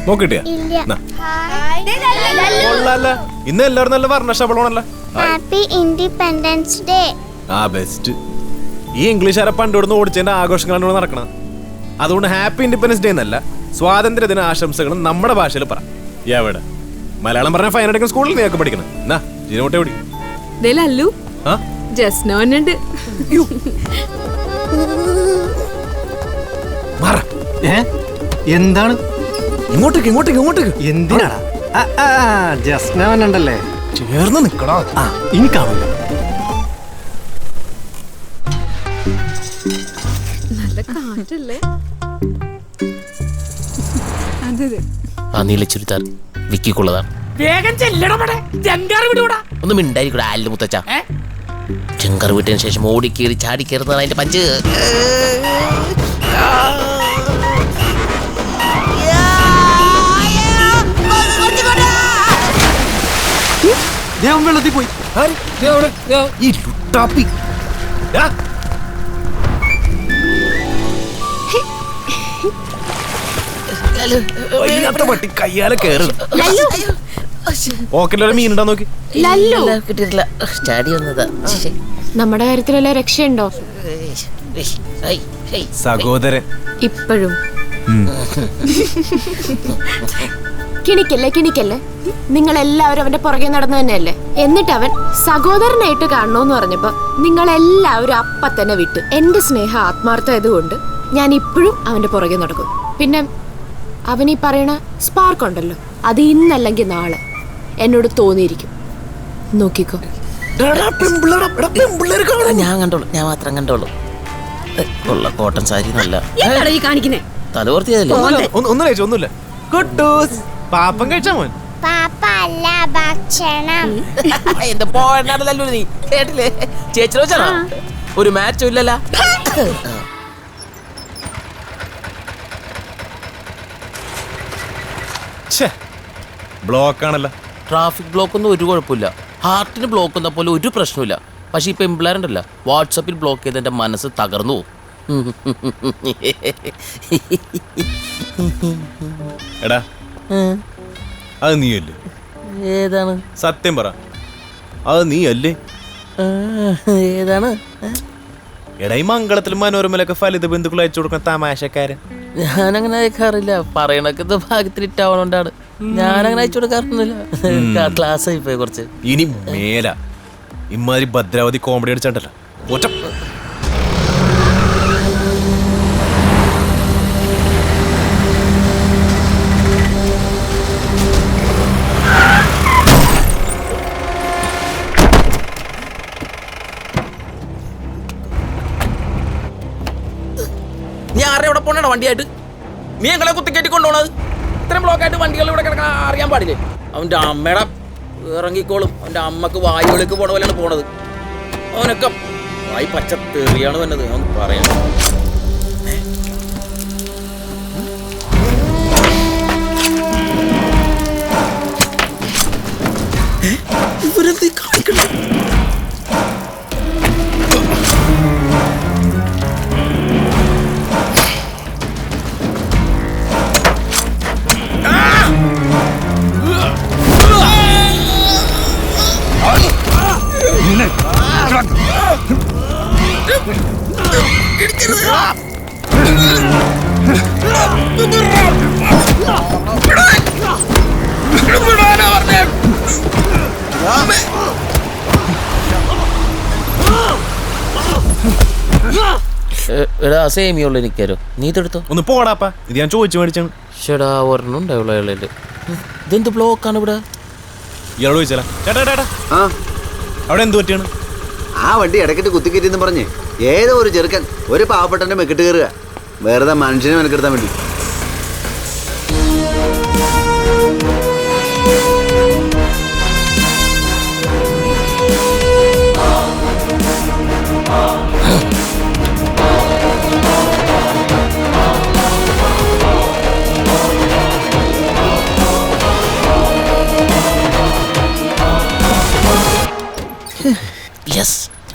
നോക്കിട്ടിയാ ഇന്ന് എല്ലാവരും നല്ല വർണ്ണശബളമാണല്ലോ. Happy independence day. ആ ബെസ്റ്റ്. ഈ ഇംഗ്ലീഷുകാരെ പണ്ടിവിടുന്ന് ഓടിച്ചതിന്റെ ആഘോഷങ്ങളാണ് ഇവിടെ നടക്കണം. അതുകൊണ്ട് ഹാപ്പി ഇൻഡിപെൻഡൻസ് ഡേ എന്നല്ല, സ്വാതന്ത്ര്യദിന ആശംസകളും നമ്മുടെ ഭാഷയിൽ പറ. എവിടെ മലയാളം പറഞ്ഞ ഫൈൻ അടക്കുന്ന സ്കൂളിൽ നീ ഒക്കെ പഠിക്കണം. എന്നാ ജീനോട്ടെ ഓടി ലല്ലു ജസ്നോനുണ്ട്. എന്താണ്? ഇങ്ങോട്ടേക്ക് ഇങ്ങോട്ടേക്ക് ഇങ്ങോട്ടേക്ക്. എന്തിനാടാ? ജസ്നോനുണ്ടല്ലേ, ചേർന്ന് നിക്കടാ. ഇനി കാണുമല്ലോ. നല്ല കാറ്റല്ലേ? ആ നീല ചുരിദാർ വിക്കിക്കുള്ളതാണ്. വേഗം ചെല്ലണം. ഒന്നും മിണ്ടായിരിക്കൂടെ ആലിന്റെ മുത്തച്ഛ. ചെങ്കർ വിട്ടതിന് ശേഷം ഓടിക്കേറി ചാടി കയറുന്നതാണ് അതിന്റെ പഞ്ച്. വെള്ളത്തിൽ പോയി. കയ്യാലെ കേറ്. ഓക്കല്ലേ മീനുണ്ടാ നോക്കി. കിട്ടിയിട്ടില്ല, ചാടി വന്നതാ. നമ്മുടെ കാര്യത്തിലല്ല രക്ഷയുണ്ടോ സഹോദരൻ? ഇപ്പോഴും കിണിക്കല്ലേ. നിങ്ങൾ എല്ലാവരും അവന്റെ പുറകെ നടന്നു തന്നെയല്ലേ? എന്നിട്ട് അവൻ സഹോദരനായിട്ട് കാണണോന്ന് പറഞ്ഞപ്പോ നിങ്ങൾ എല്ലാവരും അപ്പ തന്നെ വിട്ടു. എന്റെ സ്നേഹ ആത്മാർത്ഥമായതുകൊണ്ട് ഞാൻ ഇപ്പോഴും അവന്റെ പുറകെ നടക്കും. പിന്നെ അവൻ ഈ പറയണ സ്പാർക്ക് ഉണ്ടല്ലോ, അത് ഇന്നല്ലെങ്കിൽ നാളെ എന്നോട് തോന്നിയിരിക്കും. നോക്കിക്കോ. ഞാൻ കണ്ടോളൂ, ഞാൻ മാത്രം കണ്ടോളൂ. ഉള്ള കോട്ടൺ സാരി നല്ല തലവർത്തിയതല്ലേ. ഒന്നുമില്ല. പാപ്പം കഴിച്ചാ മോൻ. പാപ്പ അല്ല, ഭക്ഷണം. എന്റെ പോയല്ലോ നീ കേട്ടില്ലേ? ചേച്ചി വെച്ചാ ഒരു മാച്ചും ഇല്ലല്ല. ബ്ലോക്ക് ആണല്ലോ. ട്രാഫിക് ബ്ലോക്ക് ഒന്നും ഒരു കുഴപ്പമില്ല. ഹാർട്ടിന് ബ്ലോക്ക് ഒന്ന പോലെ ഒരു പ്രശ്നമില്ല. പക്ഷെ ഇപ്പൊ എംപ്ലോയറുണ്ടല്ലോ, വാട്സപ്പിൽ ബ്ലോക്ക് ചെയ്ത് എന്റെ മനസ്സ് തകർന്നു പോകും. എടാ അത് നീയല്ലേ? ഏതാണ്? സത്യം പറ, അത് നീയല്ലേ? ഏതാണ്? എടാ ഈ മംഗളത്തിലും മനോരമയിലൊക്കെ ഫലിത ബന്ധുക്കൾ അയച്ചു കൊടുക്കുന്ന തമാശക്കാരൻ. ഞാനങ്ങനെ അയക്കാറില്ല. പറയണൊക്കെ ഭാഗ്യത്തിൽ ഇട്ടാവണോണ്ടാണ്. ഞാനങ്ങനെ അയച്ചു കൊടുക്കാറൊന്നുമില്ല. ക്ലാസ് ആയിപ്പോയി കുറച്ച്. ഇനി മേല ഇമാതിരി ഭദ്രാവതി കോമഡി അടിച്ചാണ്ടല്ലോ ഒറ്റ. നീ ആരുടെ ഇവിടെ പോണോ വണ്ടിയായിട്ട്? നീ ഞങ്ങളെ കുത്തിക്കയറ്റി കൊണ്ടുപോണത്? ഇത്രയും ബ്ലോക്കായിട്ട് വണ്ടികൾ ഇവിടെ കിടക്കാൻ അറിയാൻ പാടില്ലേ? അവൻ്റെ അമ്മയുടെ ഇറങ്ങിക്കോളും. അവൻ്റെ അമ്മക്ക് വായുവിലേക്ക് പോണ പോലെയാണ് പോണത്. അവനൊക്കെ വായി പച്ച തെറിയാണ് വന്നത്. അവൻ പറയാം. ഇവരെന്ത് കാണിക്കണേ? എടാ സേമിയുള്ള എനിക്കാരോ? നീ ഇതെടുത്തോ. ഒന്ന് പോടാപ്പാ, ഇത് ഞാൻ ചോദിച്ചു മേടിച്ചാണ്. ചേടാ ഒരെണ്ണം ഉണ്ടാവുള്ള ഇളയില്. ഇതെന്ത് ബ്ലോക്കാണ് ഇവിടെ? ഇയാളോട് ചോദിച്ചാ. ചേട്ടാ അവിടെ എന്ത് പറ്റിയാണ്? ആ വണ്ടി ഇടയ്ക്കിട്ട് കുത്തിക്കയറ്റിന്ന് പറഞ്ഞ് ഏതോ ഒരു ചെറുക്കൻ ഒരു പാവപ്പെട്ടന്റെ മെക്കിട്ട് കയറുക, വെറുതെ മനുഷ്യനെ മെനക്കെടുത്താൻ വേണ്ടി.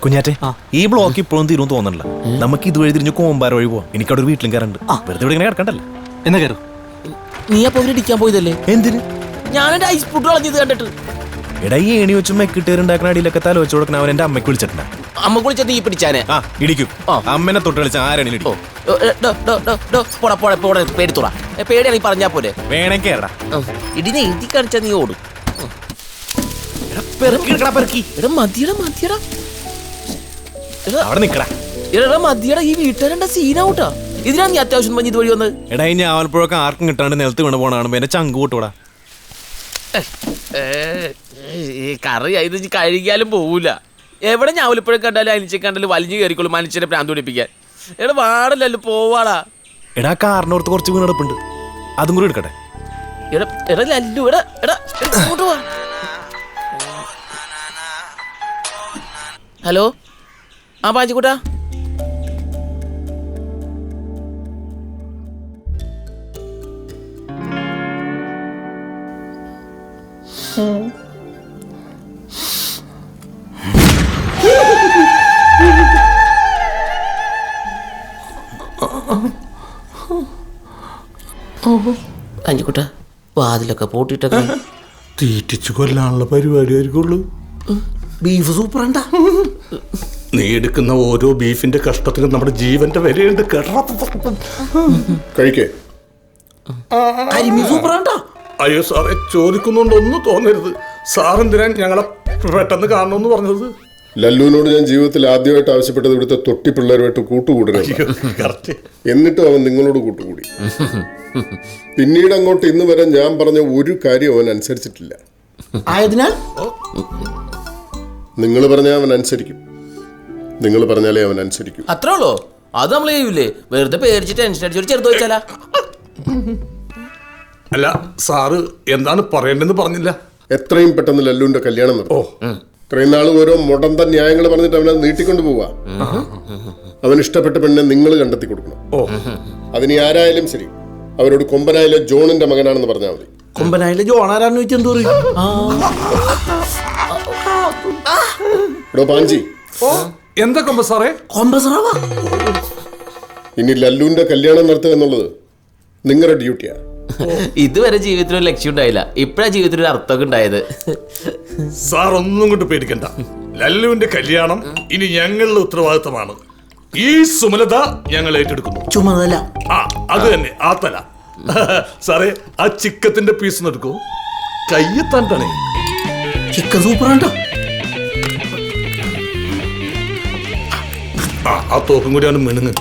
കുഞ്ഞാറ്റെ, ഈ ബ്ലോക്ക് ഇപ്പോഴും തീരും തോന്നണില്ല. നമുക്ക് ഇതുവഴി തിരിഞ്ഞ് കോമ്പാര വഴി പോവാം. എനിക്കവിടെ ഒരു വീട്ടിലും കയറുണ്ട്. വെറുതെ ഇവിടെ ഇങ്ങനെ കിടക്കണ്ടല്ലോ. എന്നാ കയറും. നീ അപ്പൊ ഇടിക്കാൻ പോയതല്ലേ? എന്തിന്? ഞാനെന്റെ ഐസ് പുട്ട് കളഞ്ഞത് കണ്ടിട്ട്. എടാ ഈ ഏണി വെച്ച് മെക്കിട്ടേറുണ്ടാക്കുന്ന അടിയിലൊക്കെ തല വെച്ച് കൊടുക്കണ അവൻ എന്റെ അമ്മയ്ക്ക് വിളിച്ചിട്ടുണ്ടാ. അമ്മ കുളിച്ച നീ പിടിച്ചാനെ. ആ ഇടിക്കും. അമ്മനെ തൊട്ട് കളിച്ച ആരാണ് ഇടിക്കും. പേടിത്തോടാ, പേടിയാണെങ്കിൽ പറഞ്ഞാ പോലെ. വേണേ കേറടാ. ഇടിനെ എഴുതി കാണിച്ചാ നീ ഓടും. എടാ മതിയടാ അവിടെ നിക്കടാ. എടാ മതിയടാ, ഈ വീട്ടുകാരുടെ സീനാവൂട്ടാ. ഇതിനാണ് നീ അത്യാവശ്യം പറഞ്ഞ് ഇതുവഴി വന്നത്. എടാ ഈ ഞാവൽപ്പുഴൊക്കെ ആർക്കും കിട്ടാണ്ട് നിലത്ത് വീണ് പോണ കാണുമ്പോ എന്റെ ചങ്ക് കൂട്ടൂടാ. കറി ഇത് കഴുകിയാലും പോവൂല. എവിടെ ഞാവലിപ്പുഴ കണ്ടാലും അനിച്ച കണ്ടാലും വലിഞ്ഞു കയറിക്കോളും മനുഷ്യനെ പ്രാന്ത് പിടിപ്പിക്കാൻ. എടാ വാടല്ലോ, പോവാടാ. എടാ കാറിനോർത്ത് കുറച്ച് വീണെടുപ്പുണ്ട്, അതും കൂടി എടുക്കട്ടെ. എടാ ലല്ലു, എടാ ഇങ്ങോട്ട് വാ. ഹലോ, ആ പാച്ചിക്കുട്ടാ. അഞ്ചുകുട്ട വാതിലൊക്കെ പൂട്ടിട്ടൊക്കെ തീറ്റിച്ചു കൊല്ലാനുള്ള പരിപാടി ആയിരിക്കുള്ളൂ. ബീഫ് സൂപ്പറാണ്ടാ. നീ എടുക്കുന്ന ഓരോ ബീഫിന്റെ കഷ്ടത്തിനും നമ്മുടെ ജീവന്റെ വിലയുണ്ട്. കഴിക്കേ. കരിമീൻ സൂപ്പറാണ്ടാ. അയ്യോ സാറേ, ചോദിക്കുന്നുണ്ടൊന്നും തോന്നരുത്. സാറെന്തിനാ ഞങ്ങളെ പെട്ടെന്ന് കാണണമെന്ന് പറഞ്ഞത്? ലല്ലുവിനോട് ഞാൻ ജീവിതത്തിൽ ആദ്യമായിട്ട് ആവശ്യപ്പെട്ടത് ഇവിടുത്തെ തൊട്ടി പിള്ളേരുമായിട്ട് കൂട്ടുകൂടരുത്. എന്നിട്ടും അവൻ നിങ്ങളോട് കൂട്ടുകൂടി. പിന്നീട് അങ്ങോട്ട് ഇന്ന് വരെ ഞാൻ പറഞ്ഞ ഒരു കാര്യം അവൻ അനുസരിച്ചിട്ടില്ല. ആയതിനാൽ നിങ്ങൾ പറഞ്ഞാൽ അവൻ അനുസരിക്കും. നിങ്ങൾ പറഞ്ഞാലേ അവൻ അനുസരിക്കും. അത്രേ ഉള്ളൂ. അത് നമ്മൾ ചെയ്യൂലേ? വെറുതെ പേടിച്ച് ടെൻഷൻ അടിച്ചൊരു ചെറുത് വെച്ചാലാ. അല്ല സാറ് എന്താണ് പറയേണ്ടതെന്ന് പറഞ്ഞില്ല. എത്രയും പെട്ടെന്ന് ലല്ലുവിന്റെ കല്യാണം നടത്തും. ഇത്രയും നാൾ ഓരോ മുടന്ത ന്യായങ്ങൾ പറഞ്ഞിട്ട് അവനത് നീട്ടിക്കൊണ്ട് പോവാ. അവൻ ഇഷ്ടപ്പെട്ട പെണ്ണിനെ നിങ്ങൾ കണ്ടെത്തി കൊടുക്കണം. അതിന് ആരായാലും ശരി, അവരോട് കൊമ്പനായാലും ജോണിന്റെ മകനാണെന്ന് പറഞ്ഞാൽ മതി. കൊമ്പനായാലും ജോൺ ആരാന്ന് ചോദിച്ചാൽ എന്തോ പറയും? എടോ പാഞ്ചി, എന്താ കൊമ്പ സാറേ? കൊമ്പസറാവാ. ഇനി ലല്ലുവിന്റെ കല്യാണം നടത്തുക എന്നുള്ളത് നിങ്ങളുടെ ഡ്യൂട്ടിയാ. ഇതുവരെ ജീവിതത്തിൽ ഒരു ലക്ഷ്യം ഉണ്ടായില്ല, ഇപ്പഴാ ജീവിതത്തിൽ ഒരു അർത്ഥമൊക്കെ ഉണ്ടായത്. സാർ ഒന്നും കൊണ്ട് പേടിക്കണ്ട. ലല്ലുവിന്റെ കല്യാണം ഇനി ഞങ്ങളുടെ ഉത്തരവാദിത്തമാണ്. ഈ സുമലത ഞങ്ങൾ ഏറ്റെടുക്കുന്നു. ചുമതല അത് തന്നെ, ആ തല. സാറേ, ആ ചിക്കത്തിന്റെ പീസ് എടുക്കൂ. കയ്യെത്താണ്ടേ. ചിക്കൻ സൂപ്പറാണ്ടോ. ആ തോക്കും കൂടിയാണ് മിണുങ്ങ്.